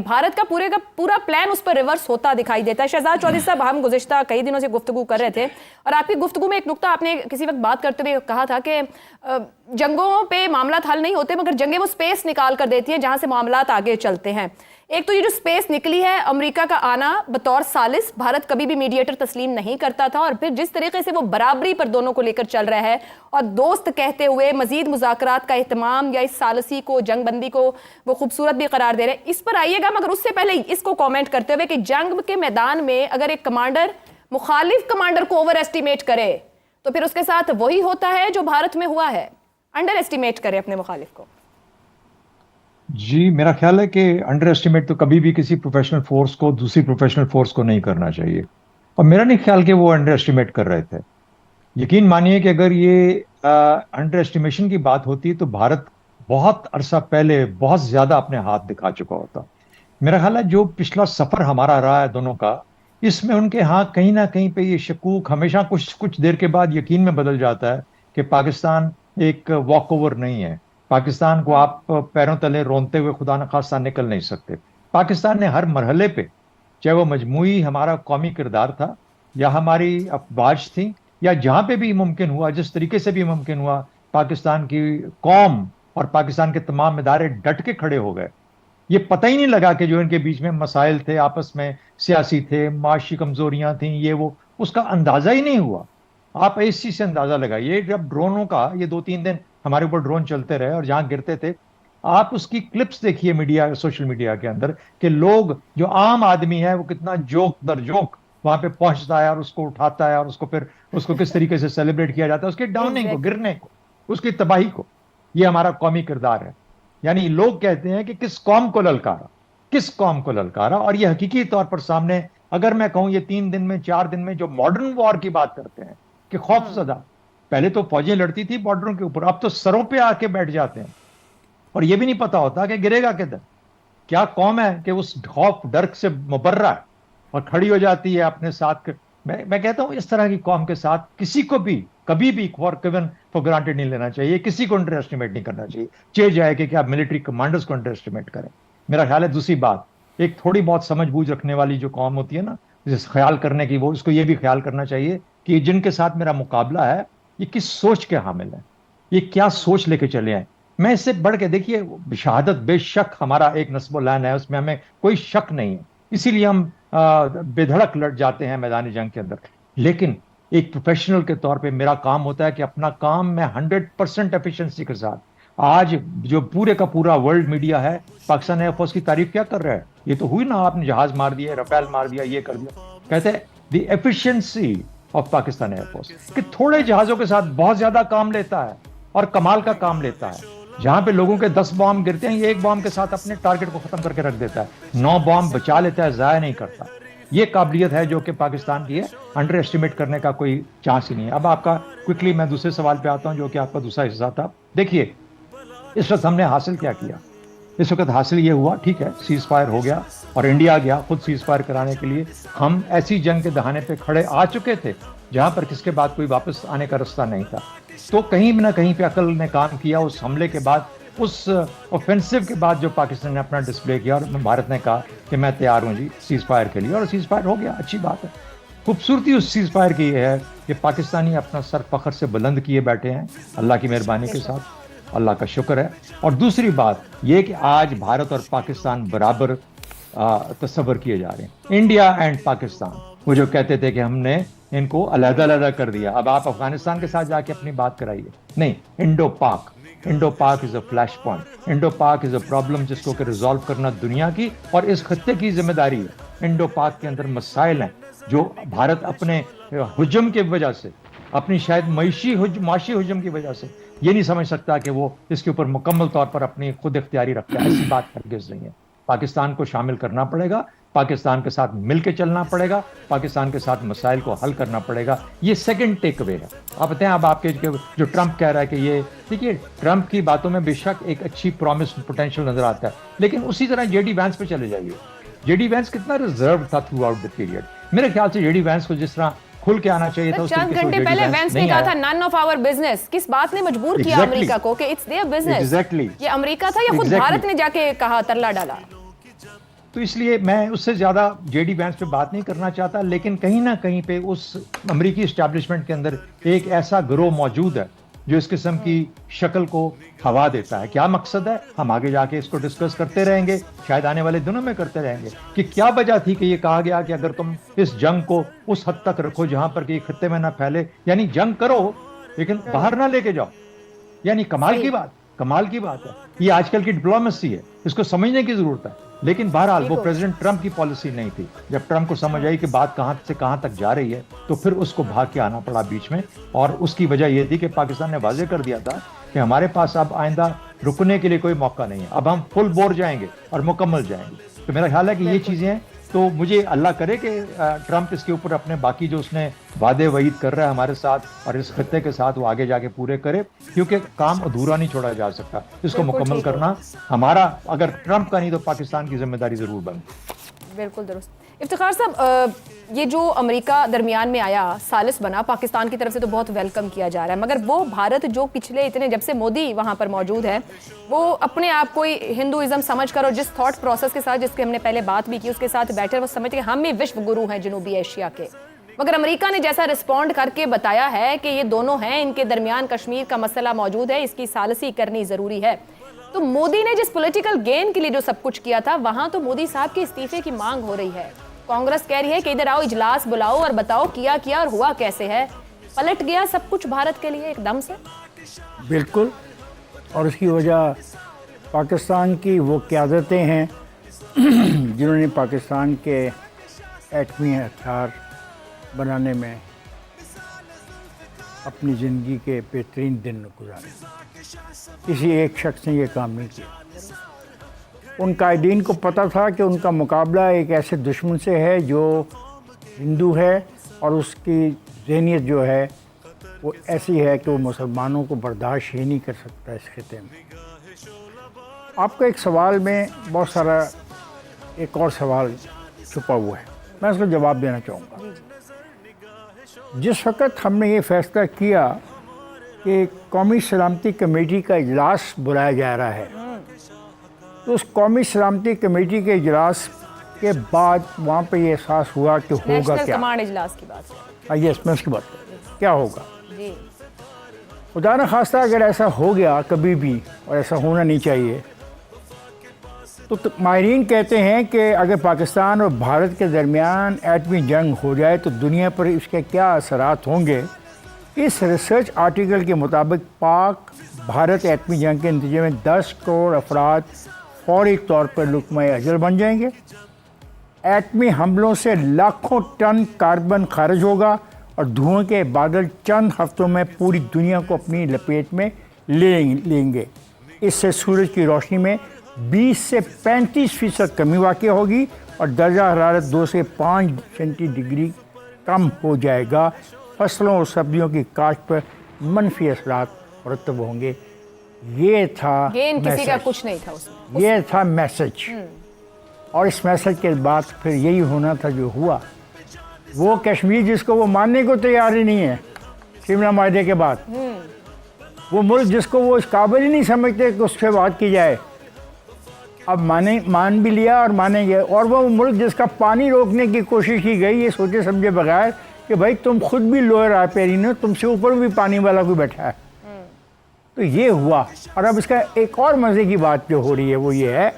भारत का पूरा प्लान उस पर रिवर्स होता दिखाई देता है। शहजाद चौधरी साहब, हम गुज़िश्ता कई दिनों से गुफ्तगू कर रहे थे और आपकी गुफ्तगू में एक नुक्ता आपने किसी वक्त बात करते हुए कहा था कि जंगों पे मामलात हल नहीं होते मगर जंगें वो स्पेस निकाल कर देती हैं जहां से मामलात आगे चलते हैं। एक तो ये जो स्पेस निकली है, अमेरिका का आना बतौर सालिस, भारत कभी भी मीडिएटर तस्लीम नहीं करता था और फिर जिस तरीके से वो बराबरी पर दोनों को लेकर चल रहा है और दोस्त कहते हुए मजीद मुज़ाकरात का एहतमाम या इस सालसी को, जंगबंदी को वो खूबसूरत भी करार दे रहे हैं, इस पर आइएगा। मगर उससे पहले इसको कॉमेंट करते हुए कि जंग के मैदान में अगर एक कमांडर मुखालिफ कमांडर को ओवर एस्टिमेट करे तो फिर उसके साथ वही होता है जो भारत में हुआ है, अंडर एस्टिमेट करे अपने मुखालिफ को। जी, मेरा ख्याल है कि अंडर एस्टिमेट तो कभी भी किसी प्रोफेशनल फोर्स को दूसरी प्रोफेशनल फोर्स को नहीं करना चाहिए, और मेरा नहीं ख्याल कि वो अंडर एस्टिमेट कर रहे थे। यकीन मानिए कि अगर ये अंडर एस्टिमेशन की बात होती तो भारत बहुत अरसा पहले बहुत ज्यादा अपने हाथ दिखा चुका होता। मेरा ख्याल है जो पिछला सफर हमारा रहा है दोनों का, इसमें उनके यहाँ कहीं ना कहीं पे ये शकूक हमेशा कुछ कुछ देर के बाद यकीन में बदल जाता है कि पाकिस्तान एक वॉक ओवर नहीं है। पाकिस्तान को आप पैरों तले रोनते हुए खुदा न खास्ता निकल नहीं सकते। पाकिस्तान ने हर मरहले पे, चाहे वो मजमूई हमारा कौमी किरदार था या हमारी अफवाज थी या जहां पे भी मुमकिन हुआ, जिस तरीके से भी मुमकिन हुआ, पाकिस्तान की कौम और पाकिस्तान के तमाम इदारे डट के खड़े हो गए। ये पता ही नहीं लगा कि जो इनके बीच में मसाइल थे, आपस में सियासी थे, माशी कमजोरियां थी, ये वो, उसका अंदाजा ही नहीं हुआ। आप इस चीज से अंदाजा लगाइए, जब ड्रोनों का ये 2-3 दिन हमारे ऊपर ड्रोन चलते रहे और जहां गिरते थे, आप उसकी क्लिप्स देखिए मीडिया, सोशल मीडिया के अंदर, कि लोग, जो आम आदमी है, वो कितना जोक दर जोक वहां पे पहुंचता है और उसको उठाता है और उसको फिर उसको किस तरीके से सेलिब्रेट किया जाता है, उसके डाउनिंग को, गिरने को, उसकी तबाही को। ये हमारा कौमी किरदार है। यानी लोग कहते हैं कि किस कौम को ललकारा, किस कौम को ललकारा, और ये हकीकी तौर पर सामने, अगर मैं कहूं ये 3 दिन में 4 दिन में जो मॉडर्न वॉर की बात करते हैं कि खौफजदा, पहले तो फौजें लड़ती थी बॉर्डरों के ऊपर, अब तो सरों पे आके बैठ जाते हैं और ये भी नहीं पता होता कि गिरेगा किधर। क्या कौम है कि उस खौफ डर से मुबर्रा है और खड़ी हो जाती है अपने साथ। मैं कहता हूं इस तरह की कौम के साथ किसी को भी कभी भी फॉर ग्रांटेड नहीं लेना चाहिए, किसी को अंडर एस्टिमेट नहीं करना चाहिए। चाहे जाए कि आप मिलिट्री कमांडर्स को अंडर एस्टिमेट करें। मेरा ख्याल है दूसरी बात, एक थोड़ी बहुत समझ बूझ रखने वाली जो कौम होती है ना, जिस ख्याल करने की, वो उसको ये भी ख्याल करना चाहिए कि जिनके साथ मेरा मुकाबला है ये किस सोच के हामिल है, ये क्या सोच लेके चले आए। मैं इससे बढ़ के, देखिए, शहादत बेशक हमारा एक नस्ब लान है, उसमें हमें कोई शक नहीं है, इसीलिए हम बेधड़क लड़ जाते हैं मैदानी जंग के अंदर। लेकिन एक प्रोफेशनल के तौर पे मेरा काम होता है कि अपना काम मैं 100% एफिशिएंसी के साथ, आज जो पूरे का पूरा वर्ल्ड मीडिया है पाकिस्तान एयरफोर्स की तारीफ क्या कर रहा है, ये तो हुई ना, आपने जहाज मार दिया, रफेल मार दिया, ये कर दिया, कहते हैं the efficiency of Pakistan air force, कि थोड़े जहाजों के साथ बहुत ज्यादा काम लेता है और कमाल का काम लेता है। जहां पे लोगों के 10 बॉम्ब गिरते हैं, ये एक बॉम्ब के साथ अपने टारगेट को खत्म करके रख देता है, 9 बॉम्ब बचा लेता है, जाया नहीं करता। ये काबिलियत है जो कि पाकिस्तान की है, अंडर एस्टिमेट करने का कोई चांस ही नहीं है। अब आपका क्विकली मैं दूसरे सवाल पे आता हूं जो कि आपका दूसरा हिस्सा था। देखिए, इस वक्त हमने हासिल क्या किया? इस वक्त हासिल ये हुआ, ठीक है, सीज फायर हो गया और इंडिया गया खुद सीज फायर कराने के लिए। हम ऐसी जंग के दहाने पे खड़े आ चुके थे जहां पर किसके बाद कोई वापस आने का रास्ता नहीं था। तो कहीं ना कहीं पे अकल ने काम किया। उस हमले के बाद, उस ऑफेंसिव के बाद जो पाकिस्तान ने अपना डिस्प्ले किया, और भारत ने कहा कि मैं तैयार हूं जी सीज फायर के लिए, और सीज फायर हो गया, अच्छी बात है। खूबसूरती उस सीज फायर की है कि पाकिस्तानी अपना सर फखर से बुलंद किए बैठे हैं, अल्लाह की मेहरबानी के साथ, अल्लाह का शुक्र है। और दूसरी बात यह कि आज भारत और पाकिस्तान बराबर तस्वर किए जा रहे हैं। इंडिया एंड पाकिस्तान, वो जो कहते थे कि हमने इनको अलग-अलग कर दिया, अब आप अफगानिस्तान के साथ जाके अपनी बात कराइए। नहीं, इंडो पाक is a flash point. Indo पाक इज अ प्रॉब्लम जिसको कि रिजॉल्व करना दुनिया की और इस खत्ते की जिम्मेदारी है। इंडो पाक के अंदर मसाइल हैं जो भारत अपने हुजम की वजह से, अपनी शायद माशी हुजम की वजह से ये नहीं समझ सकता कि वो इसके ऊपर मुकम्मल तौर पर अपनी खुद इख्तियारी रखता है। ऐसी बात हरगिज़ नहीं है। पाकिस्तान को शामिल करना पड़ेगा, पाकिस्तान के साथ मिलकर चलना पड़ेगा, पाकिस्तान के साथ मसाइल को हल करना पड़ेगा। ये सेकंड टेक अवे है। आप बताएं, अब आपके जो ट्रंप कह रहा है कि ये, देखिए, ट्रंप की बातों में बेशक एक अच्छी प्रॉमिस पोटेंशियल नजर आता है, लेकिन उसी तरह जेडी वैंस पे चले जाइए। जेडी वैंस कितना रिजर्व था थ्रू आउट द पीरियड। मेरे ख्याल से जेडी वैंस को जिस तरह खुल के आना चाहिए था, चंद घंटे पहले वेंस ने कहा था नन ऑफ आवर बिजनेस। किस बात ने मजबूर किया अमेरिका को कि इट्स देयर बिजनेस? ये अमेरिका था या खुद भारत ने जाके कहा, तरला डाला? तो इसलिए मैं उससे ज़्यादा जेडी वैंस पे बात नहीं करना चाहता, लेकिन कहीं ना कहीं पे उस अमेरिकी इस्टेब्लिशमेंट के अंदर एक ऐसा गिरोह मौजूद है जो इस किस्म की शक्ल को हवा देता है। क्या मकसद है, हम आगे जाके इसको डिस्कस करते रहेंगे, शायद आने वाले दिनों में करते रहेंगे कि क्या वजह थी कि ये कहा गया कि अगर तुम इस जंग को उस हद तक रखो जहां पर कि खत्ते में ना फैले, यानी जंग करो लेकिन बाहर ना लेके जाओ, यानी कमाल की बात है। ये आजकल की डिप्लोमेसी है, इसको समझने की जरूरत है। लेकिन बहरहाल वो प्रेसिडेंट ट्रंप की पॉलिसी नहीं थी। जब ट्रंप को समझ आई कि बात कहां से कहां तक जा रही है, तो फिर उसको भाग के आना पड़ा बीच में। और उसकी वजह यह थी कि पाकिस्तान ने वाजे कर दिया था कि हमारे पास अब आइंदा रुकने के लिए कोई मौका नहीं है, अब हम फुल बोर जाएंगे और मुकम्मल जाएंगे। तो मेरा ख्याल है कि ये चीजें हैं। तो मुझे अल्लाह करे कि ट्रंप इसके ऊपर अपने बाकी जो उसने वादे वईद कर रहा है हमारे साथ और इस खत्ते के साथ, वो आगे जाके पूरे करे, क्योंकि काम अधूरा नहीं छोड़ा जा सकता। इसको मुकम्मल करना हमारा, अगर ट्रंप का नहीं तो पाकिस्तान की जिम्मेदारी जरूर बनती। बिल्कुल दुरुस्त। इफ्तिखार साहब, ये जो अमेरिका दरमियान में आया, सालिस बना, पाकिस्तान की तरफ से तो बहुत वेलकम किया जा रहा है, मगर वो भारत जो पिछले इतने, जब से मोदी वहाँ पर मौजूद है, वो अपने आप को हिंदुइज्म समझ कर और जिस थॉट प्रोसेस के साथ, जिसकी हमने पहले बात भी की, उसके साथ बैठे, वो समझते हैं हम ही विश्व गुरु हैं जनूबी एशिया के। मगर अमेरिका ने जैसा रिस्पॉन्ड करके बताया है कि ये दोनों हैं, इनके दरमियान कश्मीर का मसला मौजूद है, इसकी सालसी करनी ज़रूरी है। तो मोदी ने जिस पॉलिटिकल गेन के लिए जो सब कुछ किया था, वहां तो मोदी साहब के इस्तीफे की मांग हो रही है। कांग्रेस कह रही है कि इधर आओ, इजलास बुलाओ और बताओ किया क्या और हुआ कैसे है। पलट गया सब कुछ भारत के लिए एकदम से। बिल्कुल, और उसकी वजह पाकिस्तान की वो क़यादतें हैं जिन्होंने पाकिस्तान के एटमी हथियार बनाने में अपनी ज़िंदगी के बेहतरीन दिन गुजारे। किसी एक शख्स ने ये काम नहीं किया। उन कायदीन को पता था कि उनका मुकाबला एक ऐसे दुश्मन से है जो हिंदू है और उसकी ज़हनियत जो है वो ऐसी है कि वो मुसलमानों को बर्दाश्त ही नहीं कर सकता इस खिते में। आपका एक सवाल में बहुत सारा एक और सवाल छुपा हुआ है, मैं उसका जवाब देना चाहूँगा। जिस वक़्त हमने ये फ़ैसला किया कि कौमी सलामती कमेटी का इजलास बुलाया जा रहा है, तो उस कौमी सलामती कमेटी के इजलास के बाद वहाँ पे ये एहसास हुआ कि होगा क्या। कमांड इजलास की बात है। यस, मैं उसकी बात कर रहा हूँ, क्या होगा जी। खुदा न खास्ता अगर ऐसा हो गया कभी भी, और ऐसा होना नहीं चाहिए, तो माहिरीन कहते हैं कि अगर पाकिस्तान और भारत के दरमियान एटमी जंग हो जाए तो दुनिया पर इसके क्या असरात होंगे। इस रिसर्च आर्टिकल के मुताबिक पाक भारत एटमी जंग के नतीजे में 10 करोड़ अफराद फौरी तौर पर लुकमा अजल बन जाएंगे। एटमी हमलों से लाखों टन कार्बन खारिज होगा और धुएं के बादल चंद हफ्तों में पूरी दुनिया को अपनी लपेट में लेंगे। इससे सूरज की रोशनी में 20 से 35% कमी वाक़ होगी और दर्जा हरारत 2 से 5 सेंटीग्रेड कम हो जाएगा। फसलों और सब्जियों की काश्त पर मनफी असरात मुरतब होंगे। ये था किसी का कुछ नहीं था उसमें। ये था मैसेज। और इस मैसेज के बाद फिर यही होना था जो हुआ। वो कश्मीर जिसको वो मानने को तैयार ही नहीं है शिमला माहदे के बाद, वो मुल्क जिसको वो इस काबिल ही नहीं समझते कि उससे बात की जाए, अब मान भी लिया और मानेंगे। और वो मुल्क जिसका पानी रोकने की कोशिश की गई ये सोचे समझे बगैर कि भाई तुम खुद भी लोअर आपेरीन हो, तुमसे ऊपर भी पानी वाला कोई बैठा है। तो ये हुआ। और अब इसका एक और मज़े की बात जो हो रही है वो ये है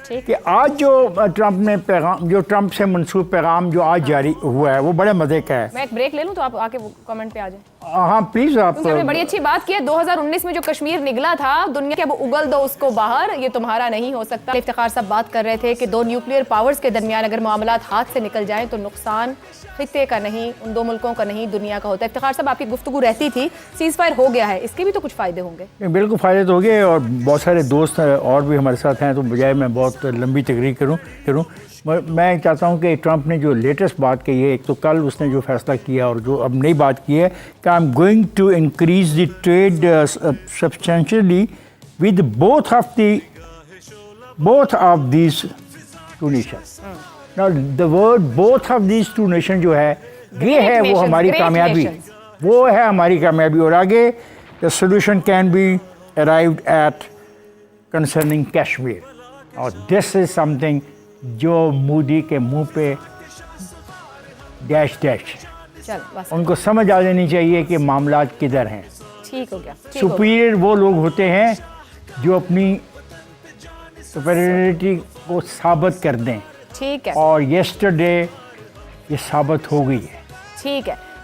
कि आज जो ट्रंप से मंसूब पैगाम जो आज जारी हुआ है वो बड़े मज़े का है। मैं एक ब्रेक ले लूं तो आप आके कमेंट पे आ जाए। हाँ प्लीज़। आप हमने बड़ी अच्छी बात की है। 2019 में जो कश्मीर निकला था दुनिया के, अब उगल दो उसको बाहर, ये तुम्हारा नहीं हो सकता। इफ्तिखार साहब बात कर रहे थे कि 2 न्यूक्लियर पावर्स के दरमियान अगर मामलात हाथ से निकल जाएं तो नुकसान खित्ते का नहीं, उन 2 मुल्कों का नहीं, दुनिया का होता है। इफ्तिखार साहब, आपकी गुफ्तगू रहती थी सीज़ फायर हो गया है, इसके भी तो कुछ फ़ायदे होंगे। बिल्कुल फ़ायदे तो हो गए और बहुत सारे दोस्त और भी हमारे साथ हैं, तो बजाय मैं बहुत लंबी तकरीर करूँ मैं चाहता हूँ कि ट्रंप ने जो लेटेस्ट बात कही है, एक तो कल उसने जो फैसला किया और जो अब नई बात की है कि I am going to increase the trade substantially with both of these two nations. Now the word both of these two nation जो है ये है वो हमारी कामयाबी, वो है हमारी कामयाबी। और आगे the solution can be arrived at concerning Kashmir, और दिस इज समथिंग जो मोदी के मुंह पे डैश डैश, चल बस उनको समझ आ जानी चाहिए कि मामला किधर हैं। ठीक हो गया, ठीक हो गया। सुपीरियर वो लोग होते हैं जो अपनी सुपीरियरिटी को साबित कर दें, ठीक है, और येस्टरडे ये साबित हो गई है। ठीक है।